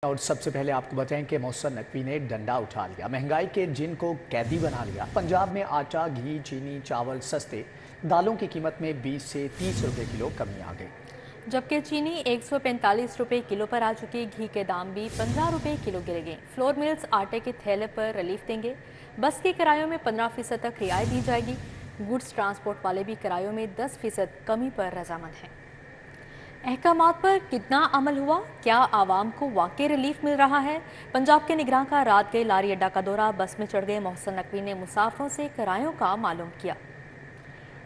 और सबसे पहले आपको बताएं कि मोहसिन नकवी ने डंडा उठा लिया, महंगाई के जिन को कैदी बना लिया। पंजाब में आटा, घी, चीनी, चावल सस्ते, दालों की कीमत में 20 से 30 रुपए किलो कमी आ गई। जबकि चीनी 145 रुपए किलो पर आ चुकी, घी के दाम भी 15 रुपए किलो गिर गए। फ्लोर मिल्स आटे के थैले पर रिलीफ देंगे। बस के किरायों में 15% तक रियायत दी जाएगी। गुड्स ट्रांसपोर्ट वाले भी किरायों में 10% कमी पर रजामंद हैं। अहकामात पर कितना अमल हुआ, क्या आवाम को वाकई रिलीफ मिल रहा है? पंजाब के निगरान का रात गए लारी अड्डा का दौरा, बस में चढ़ गए मोहसिन नकवी ने मुसाफिरों से किरायों का मालूम किया।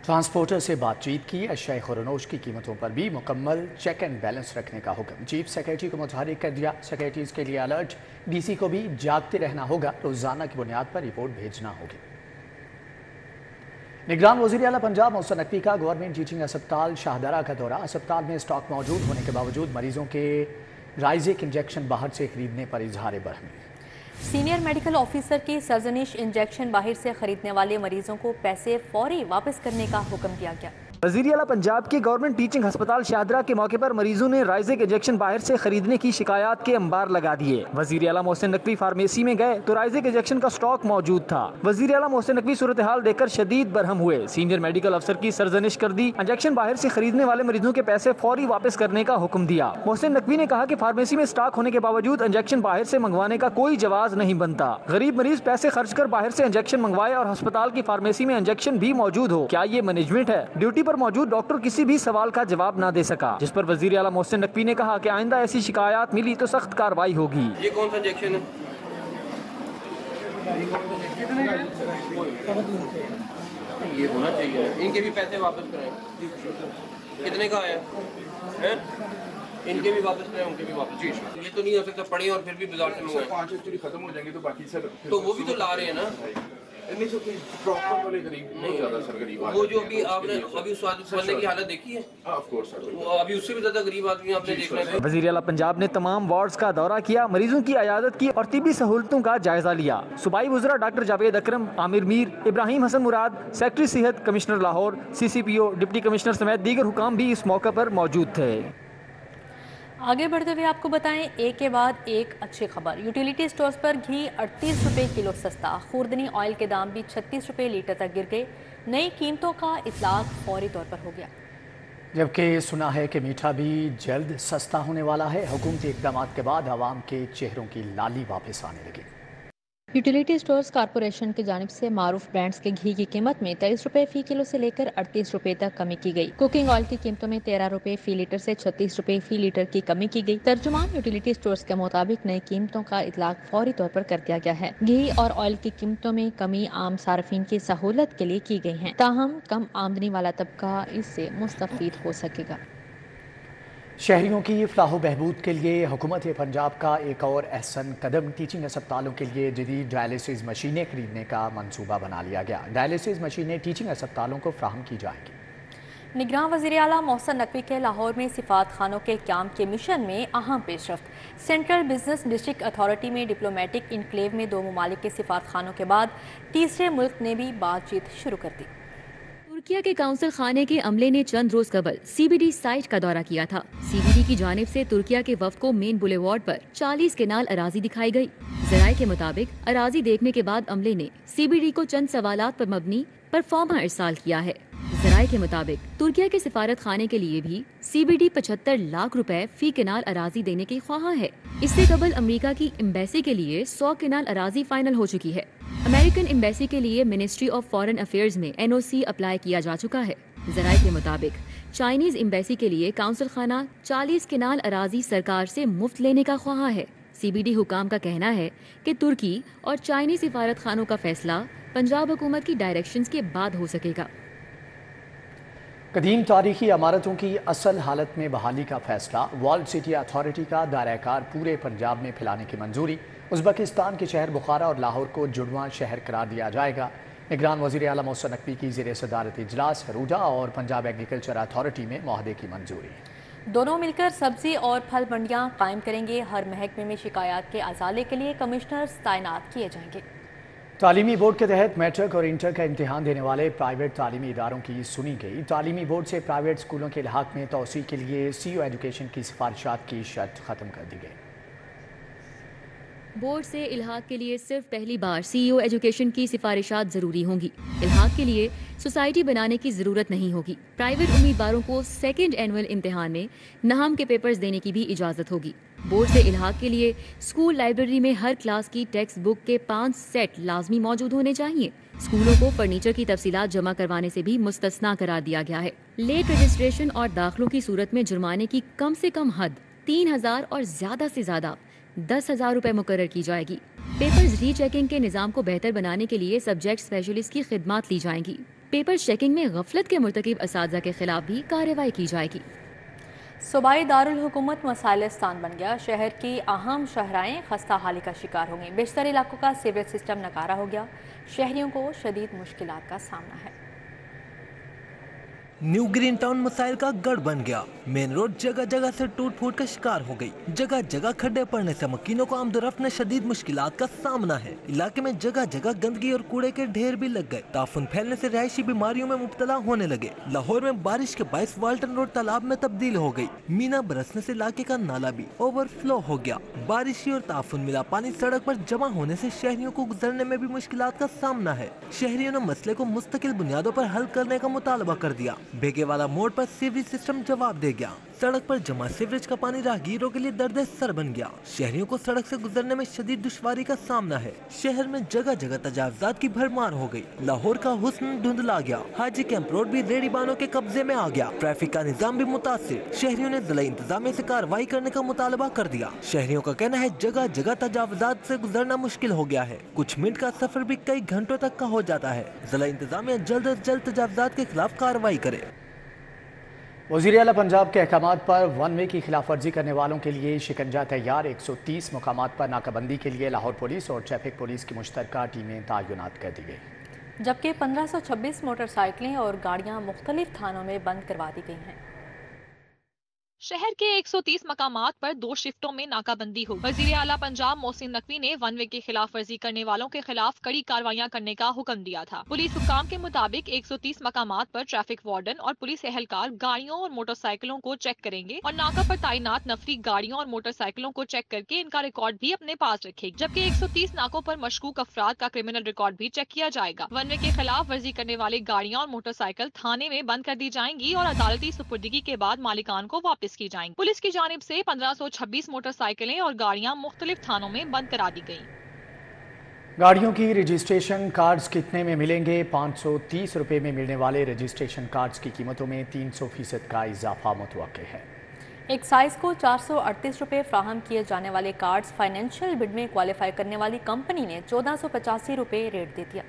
ट्रांसपोर्टर से बातचीत की, अशिया खुरनोश की कीमतों पर भी मुकम्मल चेक एंड बैलेंस रखने का हुक्म चीफ सेक्रेटरी को मुतहरिक कर दिया। सेक्रेटरीज के लिए अलर्ट, डीसी को भी जागते रहना होगा, रोजाना की बुनियाद पर रिपोर्ट भेजना होगी। निगरान वज़ीर आला पंजाब मोहसिन नकवी का गवर्नमेंट टीचिंग अस्पताल शाहदरा का दौरा। अस्पताल में स्टॉक मौजूद होने के बावजूद मरीजों के राइजिक इंजेक्शन बाहर से खरीदने पर इजहार बरहमी। सीनियर मेडिकल ऑफिसर की सरजनिश, इंजेक्शन बाहर से खरीदने वाले मरीजों को पैसे फौरी वापस करने का हुक्म दिया गया। वज़ीर आला पंजाब के गवर्नमेंट टीचिंग अस्पताल शाहदरा के मौके पर मरीजों ने राइजिक इंजेक्शन बाहर से खरीदने की शिकायत के अंबार लगा दिए। वज़ीर आला मोहसिन नकवी फार्मेसी में गए तो राइजिक इंजेक्शन का स्टॉक मौजूद था। वज़ीर आला मोहसिन नकवी सूरत हाल देखकर शदीद बरहम हुए। सीनियर मेडिकल अफसर की सरजनिश कर दी, इंजेक्शन बाहर से खरीदने वाले मरीजों के पैसे फौरी वापस करने का हुक्म दिया। मोहसिन नकवी ने कहा कि फार्मेसी में स्टॉक होने के बावजूद इंजेक्शन बाहर से मंगवाने का कोई जवाज नहीं बनता। गरीब मरीज पैसे खर्च कर बाहर से इंजेक्शन मंगवाए और अस्पताल की फार्मेसी में इंजेक्शन भी मौजूद हो, क्या ये मैनेजमेंट है? ड्यूटी पर मौजूद डॉक्टर किसी भी सवाल का जवाब ना दे सका, जिस पर वज़ीर आला मोहसिन नकवी ने कहा कि आइंदा ऐसी शिकायत मिली तो सख्त कार्रवाई होगी। ये कौन सा इंजेक्शन है? ये होना चाहिए, इनके भी पैसे वापस कराएं। कितने का आया है? इनके भी वापस कराएं, उनके भी वापस। ये तो नहीं हो सकता पड़े और फिर भी बाजार से मंगवाएं। 5 एक्चुअली खत्म हो जाएंगे तो बाकी सर तो वो भी तो ला रहे हैं ना। नहीं सर, प्रॉपर वाले गरीब नहीं ज्यादा सर गरीब। वो जो अभी आपने अभी उस बंदे की हालत देखी है, ऑफ कोर्स सर, वो अभी उससे भी ज्यादा गरीब आदमी आपने देखना है। वज़ीर आला पंजाब ने तमाम वार्ड्स का दौरा किया, मरीजों की इयादत की और तिब्बी सहूलतों का जायजा लिया। सूबाई वज़रा डॉक्टर जावेद अकरम, आमिर मीर, इब्राहिम हसन मुराद, सेक्रेटरी सेहत, commissioner Lahore, CCPO, deputy commissioner समेत दीगर हुकाम भी इस मौके पर मौजूद थे। आगे बढ़ते हुए आपको बताएं, एक के बाद एक अच्छी खबर। यूटिलिटी स्टोर्स पर घी 38 रुपए किलो सस्ता, खुर्दनी ऑयल के दाम भी 36 रुपए लीटर तक गिर गए। नई कीमतों का इतलाक फौरी तौर पर हो गया। जबकि सुना है कि मीठा भी जल्द सस्ता होने वाला है। हुकूमती इक़दाम के बाद आवाम के चेहरों की लाली वापस आने लगी। यूटिलिटी स्टोर्स कॉरपोरेशन की जानिब से मारूफ ब्रांड्स के घी की कीमत में 23 रुपए फी किलो से लेकर 38 रुपए तक कमी की गई। कुकिंग ऑयल की कीमतों में 13 रुपए फी लीटर से 36 रुपए फी लीटर की कमी की गई। तर्जुमान यूटिलिटी स्टोर्स के मुताबिक नई कीमतों का इतलाक फौरी तौर पर कर दिया गया है। घी और ऑयल की कीमतों में कमी आम सार्फिन की सहूलत के लिए की गई है, ताहम कम आमदनी वाला तबका इससे मुस्तफीद हो सकेगा। शहरियों की फलाह बहबूद के लिए हुकूमत पंजाब का एक और अहसन कदम, टीचिंग अस्पतालों के लिए जदीद डायलिसिस मशीनें खरीदने का मंसूबा बना लिया गया। डायलिसिस मशीनें टीचिंग अस्पतालों को फ्राहम की जाएंगी। निगरान वज़ीर आला मोहसिन नकवी के लाहौर में सिफात खानों के क़याम के मिशन में अहम पेशरफ्त। सेंट्रल बिजनेस डिस्ट्रिक्ट अथॉरिटी में डिप्लोमेटिक इनक्लेव में 2 ममालिक के सिफात खानों के बाद तीसरे मुल्क ने भी बातचीत शुरू कर दी। तुर्किया के काउंसिल खाने के अमले ने चंद रोज कबल CBD साइट का दौरा किया था। CBD की जानिब से तुर्किया के वफ्द को मेन बुलेवार्ड पर 40 केनाल अराजी दिखाई गई। जराये के मुताबिक अराजी देखने के बाद अमले ने CBD को चंद सवालात पर मबनी परफॉर्मा इरसाल किया है। जराये के मुताबिक तुर्किया के सिफारत खाने के लिए भी CBD 75 लाख रुपए फी केनाल अराजी देने की ख्वाहा है। इससे कबल अमेरिका की एम्बेसी के लिए 100 केनाल अराजी फाइनल हो चुकी है। अमेरिकन एम्बेसी के लिए मिनिस्ट्री ऑफ फॉरेन अफेयर्स में NOC अप्लाई किया जा चुका है। जराये के मुताबिक चाइनीज एम्बेसी के लिए काउंसिल खाना 40 केनाल अराजी सरकार से मुफ्त लेने का ख्वाहा है। CBD हुकाम का कहना है कि तुर्की और चाइनीज सिफारत खानों का फैसला पंजाब हुकूमत की डायरेक्शंस के बाद हो सकेगा। कदीम तारीखी इमारतों की असल हालत में बहाली का फैसला। वर्ल्ड सिटी अथॉरिटी का दायरा-ए-कार पूरे पंजाब में फैलाने की मंजूरी। उज़्बेकिस्तान के शहर बुखारा और लाहौर को जुड़वां शहर करार दिया जाएगा। निगरान वज़ीर आला मोहसिन नकवी की ज़ेर सदारत इजलास हरूडा और पंजाब एग्रीकल्चर अथॉरिटी में मुआहदे की मंजूरी। दोनों मिलकर सब्जी और फल मंडियां कायम करेंगे। हर महकमे में शिकायत के अजाले के लिए कमिश्नर्स तैनात किए जाएंगे। तालीमी बोर्ड के तहत मैट्रिक और इंटर का इम्तिहान देने वाले प्राइवेट तालीमी इदारों की सुनी गई। तालीमी बोर्ड से प्राइवेट स्कूलों के इल्हाक में तोसी के लिए CO एजुकेशन की सिफारिशात की शर्त ख़त्म कर दी गई। बोर्ड से इल्हाक के लिए सिर्फ पहली बार CEO एजुकेशन की सिफारिशात ज़रूरी होंगी। इल्हाक के लिए सोसाइटी बनाने की ज़रूरत नहीं होगी। प्राइवेट उम्मीदवारों को सेकेंड एनुअल इम्तिहान में नाहम के पेपर्स देने की भी इजाज़त होगी। बोर्ड से इल्हाक के लिए स्कूल लाइब्रेरी में हर क्लास की टेक्स्ट बुक के 5 सेट लाजमी मौजूद होने चाहिए। स्कूलों को फर्नीचर की तफसीलात जमा करवाने से भी मुस्तस्ना करार दिया गया है। लेट रजिस्ट्रेशन और दाखिलों की सूरत में जुर्माने की कम से कम हद 3000 और ज़्यादा से ज़्यादा 10,000 रुपए मुकर्रर की जाएगी। पेपर्स रीचेकिंग के निज़ाम को बेहतर बनाने के लिए सब्जेक्ट स्पेशलिस्ट की खिदमात ली जाएंगी। पेपर चेकिंग में गफलत के मुर्तकिब असातिज़ा के खिलाफ भी कार्रवाई की जाएगी। सूबाई दारुल हुकूमत मसाइलिस्तान बन गया। शहर की अहम शहराएं खस्ता हाली का शिकार होंगी। बेशतर इलाकों का सीवरेज सिस्टम नकारा हो गया। शहरियों को शदीद मुश्किलात का सामना है। न्यू ग्रीन टाउन मसाइल का गढ़ बन गया। मेन रोड जगह जगह से टूट फूट का शिकार हो गई। जगह जगह खड्डे पड़ने से मकीनों को आमदोरफ्त में शदीद मुश्किलात का सामना है। इलाके में जगह जगह गंदगी और कूड़े के ढेर भी लग गए। ताफुन फैलने से रिहायशी बीमारियों में मुब्तला होने लगे। लाहौर में बारिश के बायस वाल्टन रोड तालाब में तब्दील हो गई। मीना बरसने से इलाके का नाला भी ओवरफ्लो हो गया। बारिशी और ताफुन मिला पानी सड़क पर जमा होने से शहरियों को गुजरने में भी मुश्किलात का सामना है। शहरियों ने मसले को मुस्तकिल बुनियादों पर हल करने का मुतालबा कर दिया। बेगे वाला मोड़ पर सीवरेज सिस्टम जवाब दे गया। सड़क पर जमा सीवरेज का पानी राहगीरों के लिए दर्द सर बन गया। शहरियों को सड़क से गुजरने में शदीद दुश्वारी का सामना है। शहर में जगह जगह तजावुज़ात की भरमार हो गई। लाहौर का हुस्न धुंधला गया। हाजी कैंप रोड भी रेड़ीबानों के कब्जे में आ गया। ट्रैफिक का निजाम भी मुतासिर। शहरियों ने जिला इंतजामिया से कार्रवाई करने का मुतालबा कर दिया। शहरियों का कहना है जगह जगह तजावुज़ात से गुजरना मुश्किल हो गया है। कुछ मिनट का सफर भी कई घंटों तक का हो जाता है। जिला इंतजामिया जल्द अज जल्द तजावुज़ात के खिलाफ कार्रवाई करे। वज़ीर आला पंजाब के अहकामात पर वन वे की खिलाफ वर्जी करने वालों के लिए शिकंजा तैयार। 130 मुकामात पर नाकाबंदी के लिए लाहौर पुलिस और ट्रैफिक पुलिस की मुश्तरका टीमें तैनात कर दी गई, जबकि 1526 मोटरसाइकिलें और गाड़ियां मुख्तलिफ थानों में बंद करवा दी गई हैं। शहर के 130 मकामात पर 2 शिफ्टों में नाकाबंदी हो। वज़ीर आला पंजाब मोहसिन नकवी ने वन वे की खिलाफ वर्जी करने वालों के खिलाफ कड़ी कार्रवाइयां करने का हुक्म दिया था। पुलिस हुक्काम के मुताबिक 130 मकामात पर ट्रैफिक वार्डन और पुलिस एहलकार गाड़ियों और मोटरसाइकिलों को चेक करेंगे और नाका पर तैनात नफरी गाड़ियों और मोटरसाइकिलों को चेक करके इनका रिकॉर्ड भी अपने पास रखेगी। जबकि 130 नाकों पर मशकूक अफराद का क्रिमिनल रिकॉर्ड भी चेक किया जाएगा। वन वे के खिलाफ वर्जी करने वाली गाड़ियां और मोटरसाइकिल थाने में बंद कर दी जाएंगी और अदालती सुपुर्दगी के बाद मालिकान को वापस की जाएंगी। पुलिस की जानिब से 1526 मोटरसाइकिलें और गाड़ियां मुख्तलिफ थानों में बंद करा दी गयी। गाड़ियों की रजिस्ट्रेशन कार्ड्स कितने में मिलेंगे? 530 रुपए में मिलने वाले रजिस्ट्रेशन कार्ड्स की कीमतों में 300% का इजाफा मुतवक्के है। एक्साइज को 438 रुपए फ्राहम किए जाने वाले कार्ड्स फाइनेंशियल बिड में क्वालिफाई करने वाली कंपनी ने 1485 रुपए रेट दे दिया।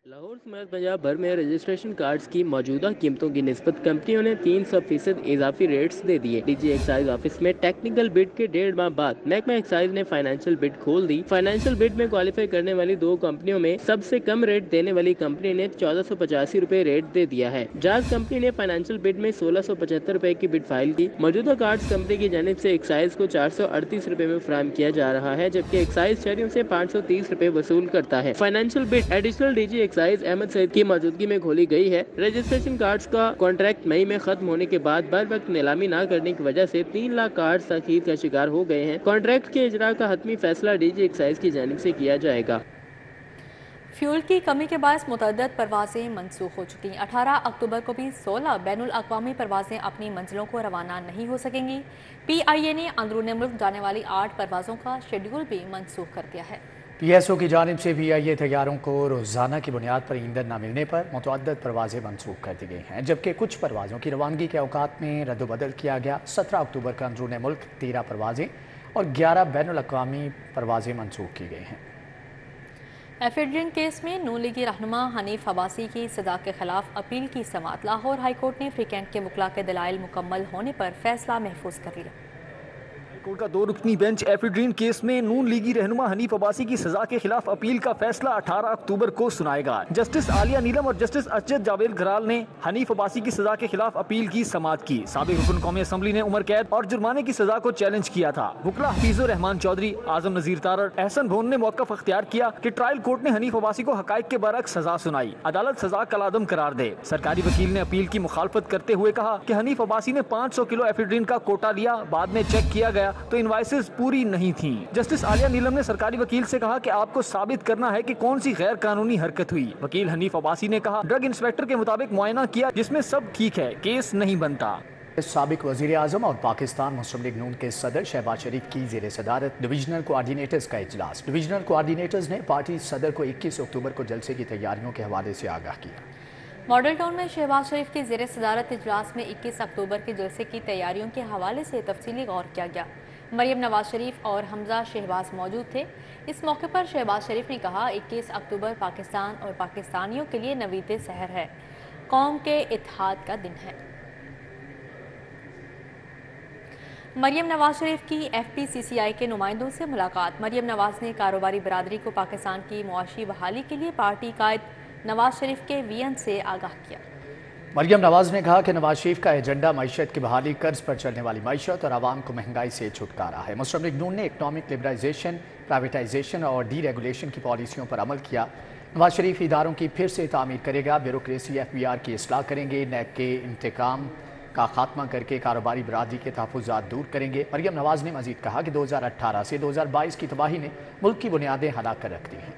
लाहौर समेत पंजाब भर में रजिस्ट्रेशन कार्ड्स की मौजूदा कीमतों की निस्बत कंपनियों ने 300% इजाफी रेट्स दे दिए। डीजी एक्साइज ऑफिस में टेक्निकल बिड के 1.5 माह बाद महकमा एक्साइज ने फाइनेंशियल बिड खोल दी। फाइनेंशियल बिड में क्वालिफाई करने वाली 2 कंपनियों में सबसे कम रेट देने वाली कंपनी ने 1485 रुपए रेट दे दिया है। जाज कंपनी ने फाइनेंशियल बिड में 1675 रुपए की बिड फाइल की। मौजूदा कार्ड्स कंपनी की जानिब से एक्साइज को 438 रुपए में फराहम किया जा रहा है, जबकि एक्साइज शहरियों से 530 रुपए वसूल करता है। Financial bid additional DG excise Ahmed Saeed की मौजूदगी में खोली गई है। रजिस्ट्रेशन कार्ड्स का कॉन्ट्रैक्ट मई में खत्म होने के बाद बर वक्त नीलामी न करने की वजह से 3 लाख कार्ड्स तखीर का शिकार हो गए हैं। कॉन्ट्रैक्ट के इजरा का हतमी फैसला डीजी एक्साइज की जानिब से किया जाएगा। फ्यूल की कमी के बायस मुतअद्दिद परवाजें मनसूख हो चुकी। 18 अक्टूबर को भी 16 बैनुल अक़वामी परवाजें अपनी मंजिलों को रवाना नहीं हो सकेंगी। PIA ने अंदरूनी मुल्क जाने वाली 8 परवाजों का शेड्यूल भी मनसूख कर दिया है। PSO की जानिब से PIA तैयारों को रोज़ाना की बुनियाद पर ईंधन न मिलने पर मुतअद्दिद परवाजें मनसूख कर दी गई हैं, जबकि कुछ परवाज़ों की रवानगी के औकात में रद्दबदल किया गया। 17 अक्टूबर का अंदरूनी मुल्क 13 परवाजें और 11 बैनुल अक़वामी परवाजें मनसूख की गई हैं। एफिड्रिन केस में नून लीगी रहनुमा हनीफ अब्बासी की सजा के खिलाफ अपील की समाअत। लाहौर हाई कोर्ट ने फ्री कैंट के वकला के दलाइल मुकम्मल होने पर फैसला महफूज कर लिया। कोर्ट का 2 रुकनी बेंच एफिड्रीन केस में नून लीगी रहनुमा हनीफ अब्बासी की सजा के खिलाफ अपील का फैसला 18 अक्टूबर को सुनाएगा। जस्टिस आलिया नीलम और जस्टिस अरशद जावेद घराल ने हनीफ अब्बासी की सजा के खिलाफ अपील की समाअत की। साबिक रुकन कौमी असम्बली ने उम्र कैद और जुर्माने की सजा को चैलेंज किया था। वकला हफीजुर रहमान चौधरी, आजम नजीर तारड़, एहसन भोन ने मौक़िफ़ अख्तियार किया कि ट्रायल कोर्ट ने हनीफ अब्बासी को हकाइक के बरअक्स सजा सुनाई, अदालत सजा कलादम करार दे। सरकारी वकील ने अपील की मुखालफत करते हुए कहा कि हनीफ अब्बासी ने 500 किलो एफिड्रीन का कोटा लिया, बाद में चेक किया गया تو انوائسز پوری نہیں تھیں۔ جسٹس عالیہ نیلم نے سرکاری وکیل سے کہا کہ آپ کو ثابت کرنا ہے کہ کون سی غیر قانونی حرکت ہوئی۔ وکیل حنیف عباسی نے کہا ڈرگ انسپیکٹر کے مطابق معائنہ کیا جس میں سب ٹھیک ہے، کیس نہیں بنتا۔ سابق وزیر اعظم اور پاکستان مسلم لیگ نون کے صدر شہباز شریف کی زیر صدارت ڈویژنل کوآرڈینیٹرز کا اجلاس۔ ڈویژنل کوآرڈینیٹرز نے پارٹی صدر کو 21 اکتوبر کو جلسے کی تیاریوں کے حوالے سے آگاہ کیا۔ ماڈل ٹاؤن میں شہباز شریف کی زیر صدارت اجلاس میں 21 اکتوبر کے جلسے کی تیاریوں کے حوالے سے تفصیلی غور کیا گیا۔ مریم نواز شریف اور حمزہ شہباز موجود تھے۔ اس موقع پر شہباز شریف نے کہا 21 اکتوبر پاکستان اور پاکستانیوں کے لیے نوید سحر ہے، قوم کے اتحاد کا دن ہے۔ مریم نواز شریف کی ایف پی سی سی آئی کے نمائندوں سے ملاقات۔ مریم نواز نے کاروباری برادری کو پاکستان کی معاشی بحالی کے لیے پارٹی قائد نواز شریف کے ویژن سے آگاہ کیا۔ مریم نواز نے کہا کہ نواز شریف کا ایجنڈا معیشت کی بحالی، قرض پر چلنے والی معیشت اور عوام کو مہنگائی سے چھٹکارا ہے۔ مسلم لیگ نون نے اکنامک لبرلائزیشن، پرائیویٹائزیشن اور ڈی ریگولیشن کی پالیسیوں پر عمل کیا۔ نواز شریف اداروں کی پھر سے تعمیر کرے گا، بیوروکریسی ایف بی آر کی اصلاح کریں گے، نیب کے انتقام کا خاتمہ کر کے کاروباری برادری کے تحفظات دور کریں گے۔ مریم نواز نے مزید کہا کہ 2018 سے 2022 کی تباہی نے ملک کی بنیادیں ہلا کر رکھ دی ہیں۔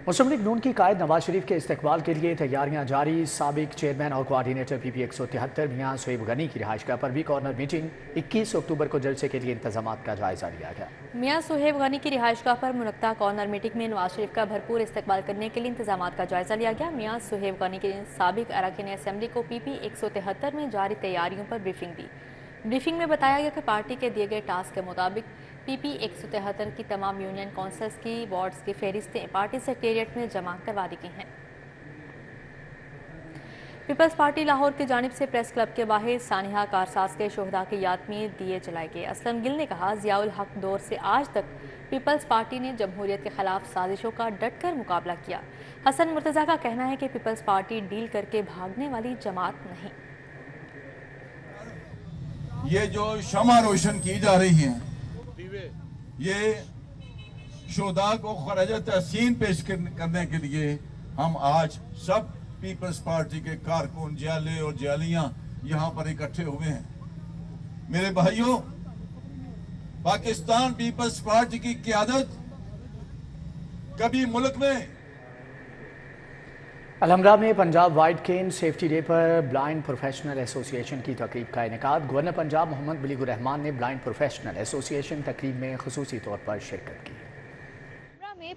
مسلم لیگ نون کی قائد نواز شریف کے استقبال کے لیے تیاریاں جاری۔ سابق چیئرمین اور کوآرڈینیٹر پی پی 173 میاں سہیب غنی کی رہائش گاہ پر بھی گورنر میٹنگ 21 اکتوبر کو جلسے کے لیے انتظامات کا جائزہ لیا گیا۔ میاں سہیب غنی کی رہائش گاہ پر منعقدہ کارنر میٹنگ میں نواز شریف کا بھرپور استقبال کرنے کے لیے انتظامات کا جائزہ لیا گیا۔ میاں سہیب غنی کے سابق اراکین اسمبلی کو پی پی 173 میں جاری تیاریوں پر بریفنگ دی۔ بریفنگ میں بتایا گیا کہ پارٹی کے دیے گئے ٹاسک کے مطابق پی پی 173 کی تمام یونین کونسلز کی وارڈز کی فہرستیں پارٹی سیکریٹریٹ میں جمع کروا دی گئی ہیں۔ پیپلز پارٹی لاہور کی جانب سے پریس کلب کے باہر سانحہ کارساز کے شہداء کی یاد میں دیے جلائے گئے۔ اسلم گل نے کہا ضیاء الحق دور سے آج تک پیپلز پارٹی نے جمہوریت کے خلاف سازشوں کا ڈٹ کر مقابلہ کیا۔ حسن مرتضیٰ کا کہنا ہے کہ پیپلز پارٹی ڈیل کر کے بھاگنے والی جماعت نہیں۔ یہ جو شمع روشن کی جا رہی ہیں، یہ شہداء کو خراج تحسین پیش کرنے کے لیے ہم آج سب پیپلز پارٹی کے کارکن، جیالے اور جیالیاں یہاں پر اکٹھے ہوئے ہیں۔ میرے بھائیوں، پاکستان پیپلز پارٹی کی قیادت کبھی ملک میں الحمرا میں Punjab white can safety day per blind professional ایسوسی ایشن کی تقریب کا انعقاد۔ گورنر پنجاب محمد بلیگ الرحمان نے بلائنڈ پروفیشنل ایسوسی ایشن تقریب میں خصوصی طور پر شرکت کی۔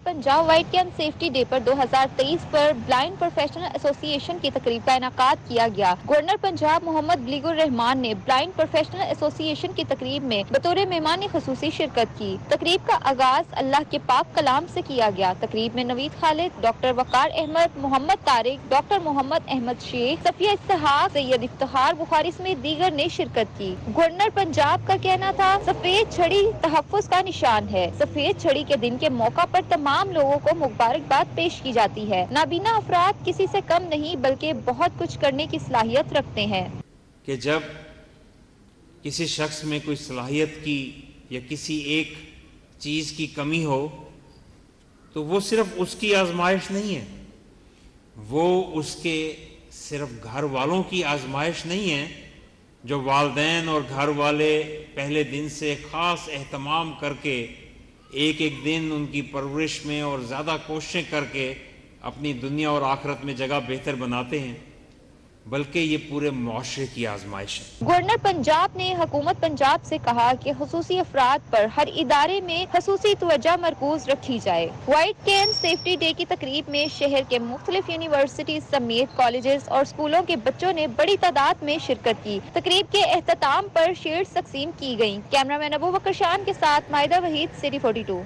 Punjab white can safety day per 2023 per blind professional ایسوسی ایشن کی تقریب کا انعقاد کیا گیا۔ گورنر پنجاب محمد بلیگ الرحمان نے بلائنڈ پروفیشنل ایسوسی ایشن کی تقریب میں بطور مہمان خصوصی شرکت کی۔ تقریب کا آغاز اللہ کے پاک کلام سے کیا گیا۔ تقریب میں نوید خالد، ڈاکٹر وقار احمد، محمد طارق، ڈاکٹر محمد احمد شیخ، صفیہ اسحاق، سید افتخار بخاری سمیت دیگر نے شرکت کی۔ گورنر پنجاب کا کہنا تھا سفید چھڑی تحفظ کا نشان ہے۔ سفید چھڑی کے دن کے موقع پر تمام لوگوں کو مبارکباد پیش کی جاتی ہے۔ نابینا افراد کسی سے کم نہیں بلکہ بہت کچھ کرنے کی صلاحیت رکھتے ہیں۔ کہ جب کسی شخص میں کوئی صلاحیت کی یا کسی ایک چیز کی کمی ہو تو وہ صرف اس کی آزمائش نہیں ہے، وہ اس کے صرف گھر والوں کی آزمائش نہیں ہے، جو والدین اور گھر والے پہلے دن سے خاص اہتمام کر کے ایک ایک دن ان کی پرورش میں اور زیادہ کوششیں کر کے اپنی دنیا اور آخرت میں جگہ بہتر بناتے ہیں، بلکہ یہ پورے معاشرے کی آزمائش ہے۔ گورنر پنجاب نے حکومت پنجاب سے کہا کہ خصوصی افراد پر ہر ادارے میں خصوصی توجہ مرکوز رکھی جائے۔ وائٹ کین سیفٹی ڈے کی تقریب میں شہر کے مختلف یونیورسٹیز سمیت کالجز اور اسکولوں کے بچوں نے بڑی تعداد میں شرکت کی۔ تقریب کے اختتام پر شیلڈز تقسیم کی گئیں۔ کیمرہ مین ابو بکر شان کے ساتھ مائدہ وحید، سٹی 42۔